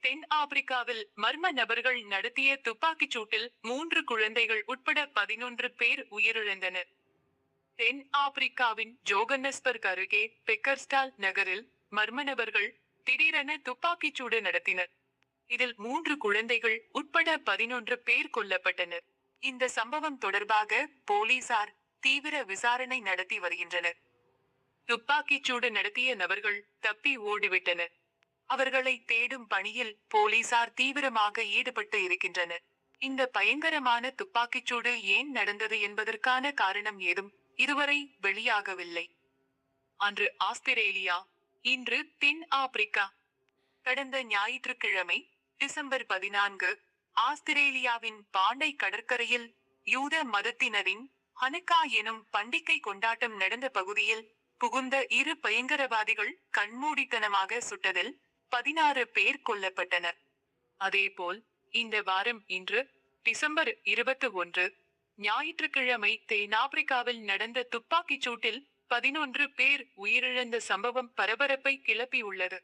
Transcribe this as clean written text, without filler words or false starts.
தென் ஆப்பிரிக்காவில் மர்ம நபர்கள் நடத்திய துப்பாக்கிச் சூட்டில் 3 குழந்தைகள் உட்பட 11 பேர் உயிரிழந்தனர். தென் ஆப்பிரிக்காவின் ஜோகன்னஸ்பர்க் அருகே பெக்கர்ஸ்டால் நகரில் மர்ம நபர்கள் திடீரென துப்பாக்கிச் சூடு நடத்தினர். இதில் 3 குழந்தைகள் உட்பட 11 பேர் கொல்லப்பட்டனர். இந்த சம்பவம் தொடர்பாக போலீசார் தீவிர விசாரணை நடத்தி வருகின்றனர். துப்பாக்கிச் சூடு நடத்திய நபர்கள் தப்பி ஓடிவிட்டனர். அவர்களை தேடும் பணியில் போலீசார் தீவிரமாக ஈடுபட்டு இருக்கின்றனர். இந்த பயங்கரமான துப்பாக்கிச்சூடு ஏன் நடந்தது என்பதற்கான காரணம் ஏதும் இதுவரை வெளியாகவில்லை. அன்று ஆஸ்திரேலியா, இன்று தென் ஆப்பிரிக்கா. கடந்த ஞாயிற்றுக்கிழமை டிசம்பர் 14 ஆஸ்திரேலியாவின் பாண்டை கடற்கரையில் யூத மதத்தினரின் ஹனுக்கா எனும் பண்டிகை கொண்டாட்டம் நடந்த பகுதியில் புகுந்த 2 பயங்கரவாதிகள் கண்மூடித்தனமாக சுட்டதில் 16 பேர் கொல்லப்பட்டனர். அதேபோல் இந்த வாரம் இன்று டிசம்பர் 21 ஞாயிற்றுக்கிழமை தென்னாப்பிரிக்காவில் நடந்த துப்பாக்கிச் சூட்டில் 11 பேர் உயிரிழந்த சம்பவம் பரபரப்பை கிளப்பியுள்ளது.